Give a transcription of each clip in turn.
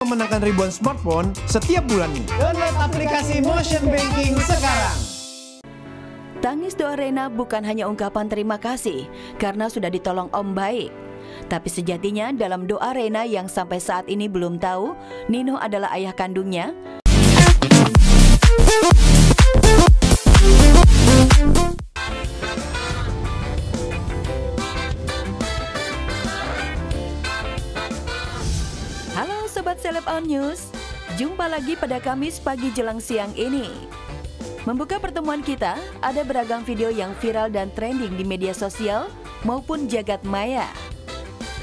memenangkan ribuan smartphone setiap bulannya. Download aplikasi Motion Banking sekarang. Tangis doa Rena bukan hanya ungkapan terima kasih karena sudah ditolong Om baik. Tapi sejatinya dalam doa Rena yang sampai saat ini belum tahu Nino adalah ayah kandungnya. Halo Sobat Seleb On News, jumpa lagi pada Kamis pagi jelang siang ini. Membuka pertemuan kita, ada beragam video yang viral dan trending di media sosial maupun jagat maya.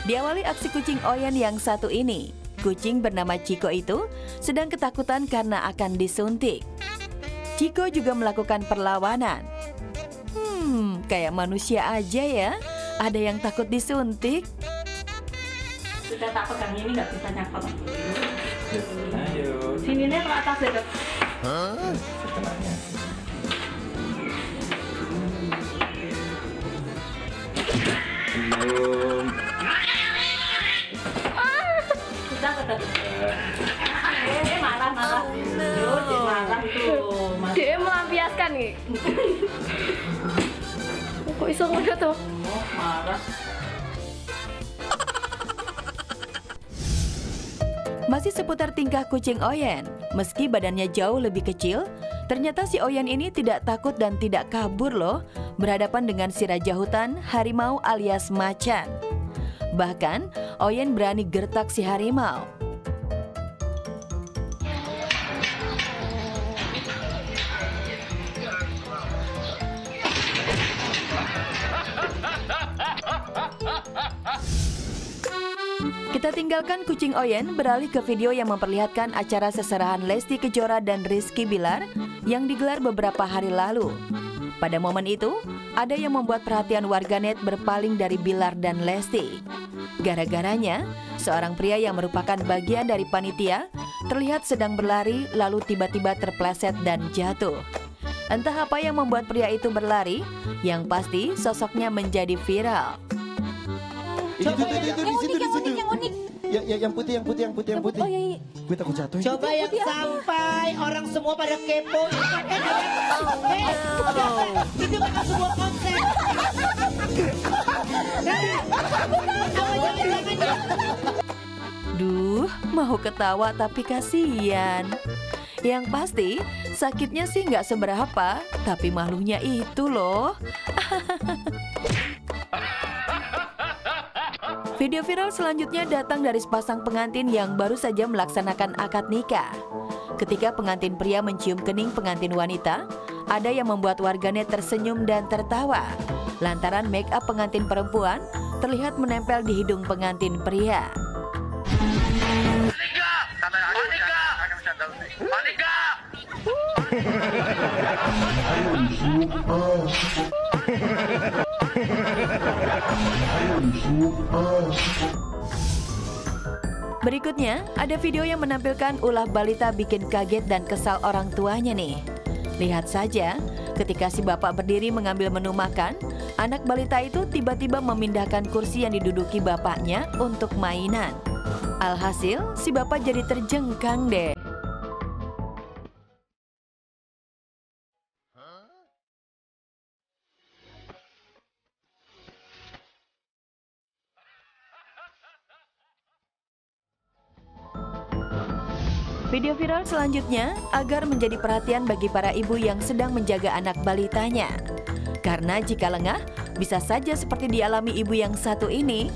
Diawali aksi kucing Oyen yang satu ini, kucing bernama Chico itu sedang ketakutan karena akan disuntik. Chico juga melakukan perlawanan. Kayak manusia aja ya, ada yang takut disuntik. Sudah tak pegang ini nggak bisa nyangkut. Ayo. Sininya ke atas ya dok. Setengahnya. Belum. Sudah ke dok. Marah. Dia marah tuh. Dia melampiaskan nih. Kok iso ngono tuh? Marah. Masih seputar tingkah kucing Oyen, meski badannya jauh lebih kecil, ternyata si Oyen ini tidak takut dan tidak kabur loh, berhadapan dengan si raja hutan, harimau alias macan. Bahkan, Oyen berani gertak si harimau. Kita tinggalkan kucing Oyen beralih ke video yang memperlihatkan acara seserahan Lesti Kejora dan Rizky Bilar yang digelar beberapa hari lalu. Pada momen itu, ada yang membuat perhatian warganet berpaling dari Bilar dan Lesti. Gara-garanya, seorang pria yang merupakan bagian dari panitia terlihat sedang berlari lalu tiba-tiba terpleset dan jatuh. Entah apa yang membuat pria itu berlari, yang pasti sosoknya menjadi viral. Itu di situ. Yang putih. Oh iya. Gue takut jatuh. Coba yang sampai orang semua pada kepo. Itu bakal sebuah konsep. Duh, mau ketawa tapi kasihan. Yang pasti, sakitnya sih nggak seberapa, tapi malunya itu loh. Video viral selanjutnya datang dari sepasang pengantin yang baru saja melaksanakan akad nikah. Ketika pengantin pria mencium kening pengantin wanita, ada yang membuat warganet tersenyum dan tertawa. Lantaran make up pengantin perempuan terlihat menempel di hidung pengantin pria. Berikutnya, ada video yang menampilkan ulah balita bikin kaget dan kesal orang tuanya nih. Lihat saja, ketika si bapak berdiri mengambil menu makan, anak balita itu tiba-tiba memindahkan kursi yang diduduki bapaknya untuk mainan. Alhasil, si bapak jadi terjengkang deh. Video viral selanjutnya agar menjadi perhatian bagi para ibu yang sedang menjaga anak balitanya. Karena jika lengah, bisa saja seperti dialami ibu yang satu ini.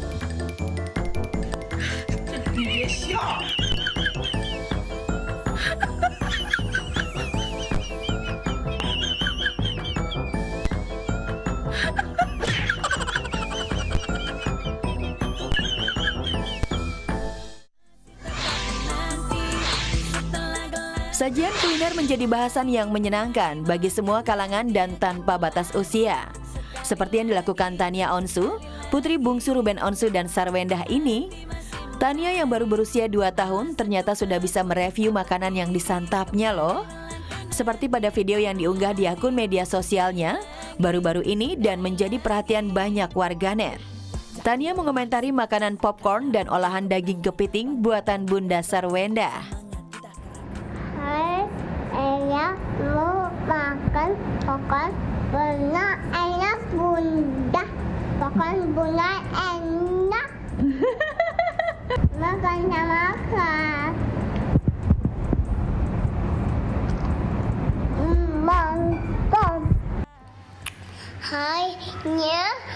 Sajian kuliner menjadi bahasan yang menyenangkan bagi semua kalangan dan tanpa batas usia. Seperti yang dilakukan Tania Onsu, putri bungsu Ruben Onsu dan Sarwendah ini. Tania yang baru berusia 2 tahun ternyata sudah bisa mereview makanan yang disantapnya loh. Seperti pada video yang diunggah di akun media sosialnya baru-baru ini dan menjadi perhatian banyak warganet. Tania mengomentari makanan popcorn dan olahan daging kepiting buatan Bunda Sarwenda. Hai, saya mau makan popcorn Bunda enak Bunda. Popcorn Bunda enak. Makan. Mantap. Hai,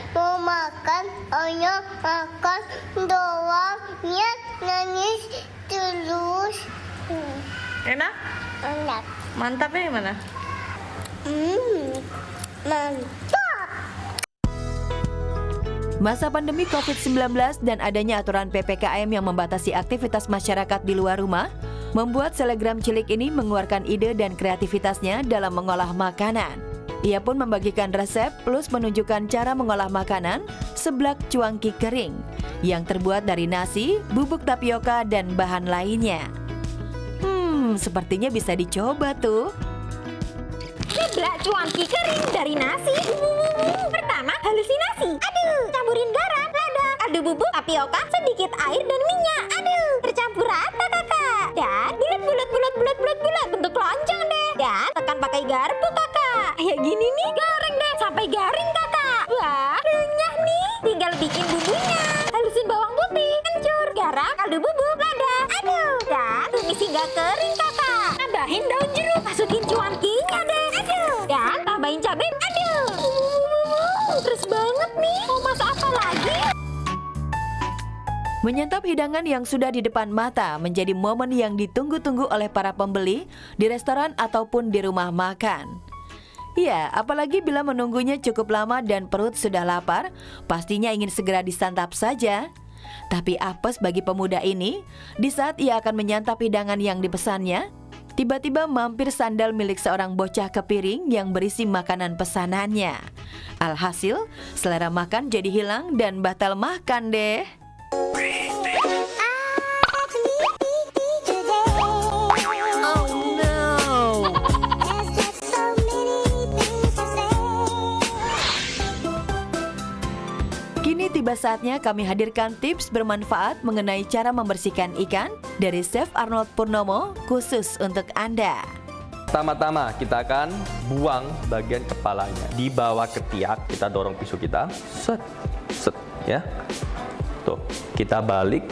mau makan, makan doangnya nangis terus. Enak? Enak. Mantapnya gimana? Mantap. Masa pandemi COVID-19 dan adanya aturan PPKM yang membatasi aktivitas masyarakat di luar rumah membuat selebgram cilik ini mengeluarkan ide dan kreativitasnya dalam mengolah makanan. Ia pun membagikan resep plus menunjukkan cara mengolah makanan seblak cuangki kering yang terbuat dari nasi, bubuk tapioka, dan bahan lainnya. Sepertinya bisa dicoba tuh. Seblak cuangki kering dari nasi. Pertama, halusinasi. Campurin garam, lada, kaldu bubuk, tapioka, sedikit air dan minyak. Tercampur rata kakak. Dan bulat bentuk lonceng deh. Dan tekan pakai garpu kakak. Kayak gini nih, goreng deh sampai garing kakak. Wah, renyah nih. Tinggal bikin bumbunya. Halusin bawang putih, kencur, garam, kaldu bubuk, lada. Dan tumis hingga kering kakak. Tambahin daun jeruk, masukin cuankinya deh. Dan tambahin cabai. Terus banget nih. Mau masak apa lagi? Menyantap hidangan yang sudah di depan mata menjadi momen yang ditunggu-tunggu oleh para pembeli di restoran ataupun di rumah makan. Ya, apalagi bila menunggunya cukup lama dan perut sudah lapar, pastinya ingin segera disantap saja. Tapi apes bagi pemuda ini, di saat ia akan menyantap hidangan yang dipesannya, tiba-tiba mampir sandal milik seorang bocah ke piring yang berisi makanan pesanannya. Alhasil, selera makan jadi hilang dan batal makan deh. Kini tiba saatnya kami hadirkan tips bermanfaat mengenai cara membersihkan ikan dari Chef Arnold Purnomo khusus untuk Anda. Pertama-tama kita akan buang bagian kepalanya. Di bawah ketiak kita dorong pisau kita. Set, set, ya. Tuh, kita balik.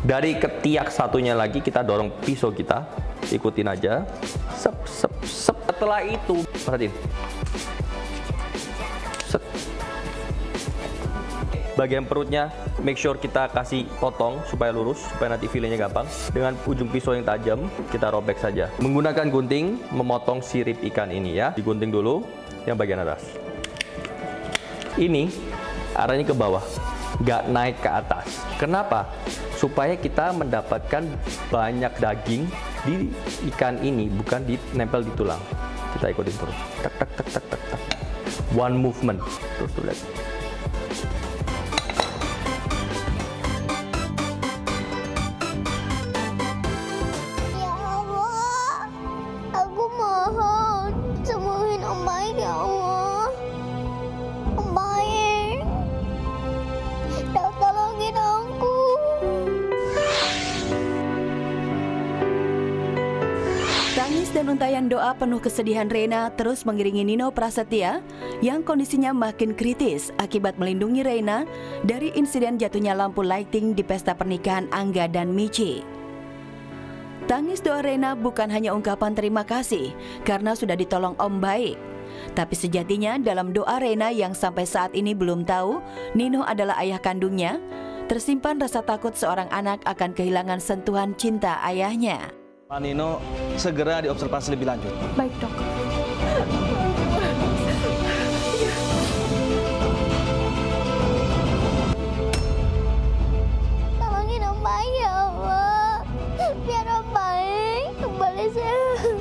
Dari ketiak satunya lagi kita dorong pisau kita. Ikutin aja. Sep, sep, sep. Setelah itu, perhatiin. Set. Bagian perutnya, make sure kita kasih potong supaya lurus, supaya nanti filenya gampang. Dengan ujung pisau yang tajam, kita robek saja. Menggunakan gunting, memotong sirip ikan ini ya. Digunting dulu yang bagian atas. Ini arahnya ke bawah, nggak naik ke atas. Kenapa? Supaya kita mendapatkan banyak daging di ikan ini, bukan nempel di tulang. Kita ikutin terus. Tak, tak, tak, tak, tak, tak. One movement. Terus lihat. Tangis dan untayan doa penuh kesedihan Reina terus mengiringi Nino Prasetya yang kondisinya makin kritis akibat melindungi Reina dari insiden jatuhnya lampu lighting di pesta pernikahan Angga dan Michi. Tangis doa Reina bukan hanya ungkapan terima kasih karena sudah ditolong Om baik. Tapi sejatinya dalam doa Reina yang sampai saat ini belum tahu Nino adalah ayah kandungnya, tersimpan rasa takut seorang anak akan kehilangan sentuhan cinta ayahnya. Pak Nino segera diobservasi lebih lanjut. Baik dok. Tolongin Om baik ya Allah. Biar Om baik kembali sehat.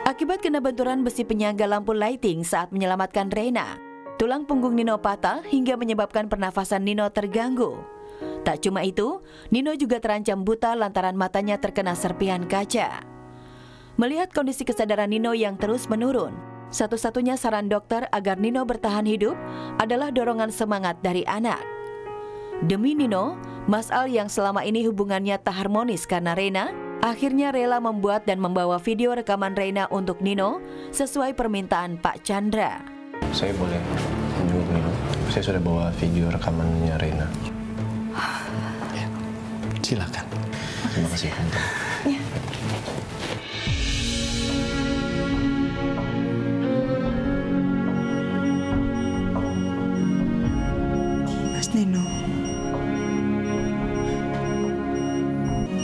Akibat kena benturan besi penyangga lampu lighting saat menyelamatkan Reina, tulang punggung Nino patah hingga menyebabkan pernafasan Nino terganggu. Tak cuma itu, Nino juga terancam buta lantaran matanya terkena serpihan kaca. Melihat kondisi kesadaran Nino yang terus menurun, satu-satunya saran dokter agar Nino bertahan hidup adalah dorongan semangat dari anak. Demi Nino, Mas Al yang selama ini hubungannya tak harmonis karena Reina, akhirnya rela membuat dan membawa video rekaman Reina untuk Nino sesuai permintaan Pak Chandra. Saya boleh menjenguk Nino? Saya sudah bawa video rekamannya Reina. Ya, silakan. Terima kasih. Ya. Mas Nino,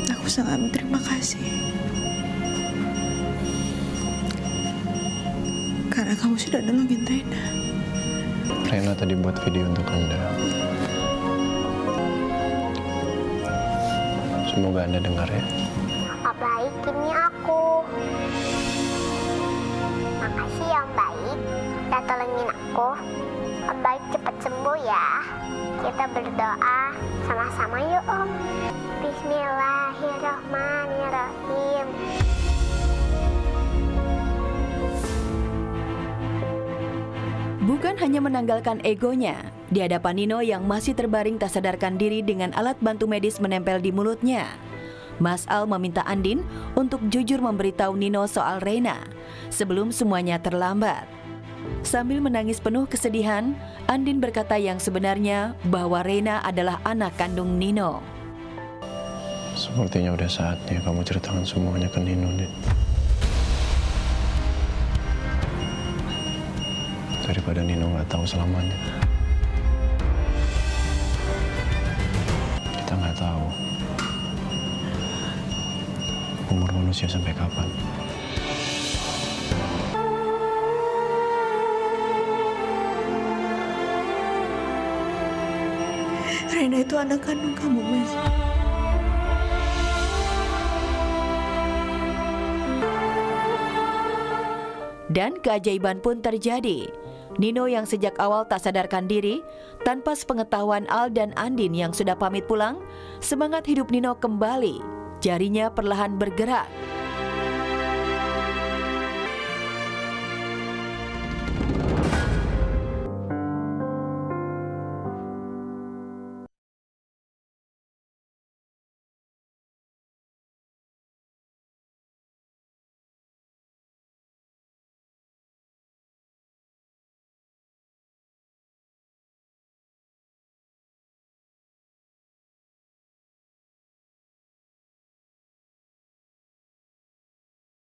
aku sangat berterima kasih karena kamu sudah nolongin Reina. Reina tadi buat video untuk Anda. Semoga Anda dengar ya. Om baik ini aku. Makasih ya Om baik, udah tolongin aku. Om baik cepat sembuh ya. Kita berdoa sama-sama yuk Om. Bismillahirrahmanirrahim. Bukan hanya menanggalkan egonya, di hadapan Nino yang masih terbaring tak sadarkan diri dengan alat bantu medis menempel di mulutnya, Mas Al meminta Andin untuk jujur memberitahu Nino soal Reina sebelum semuanya terlambat. Sambil menangis penuh kesedihan, Andin berkata yang sebenarnya bahwa Reina adalah anak kandung Nino. Sepertinya udah saatnya kamu ceritakan semuanya ke Nino, Din. Daripada Nino nggak tahu selamanya. Kita nggak tahu umur manusia sampai kapan. Reina itu anak kandung kamu, Mas. Dan keajaiban pun terjadi. Nino yang sejak awal tak sadarkan diri, tanpa sepengetahuan Al dan Andin yang sudah pamit pulang, semangat hidup Nino kembali. Jarinya perlahan bergerak.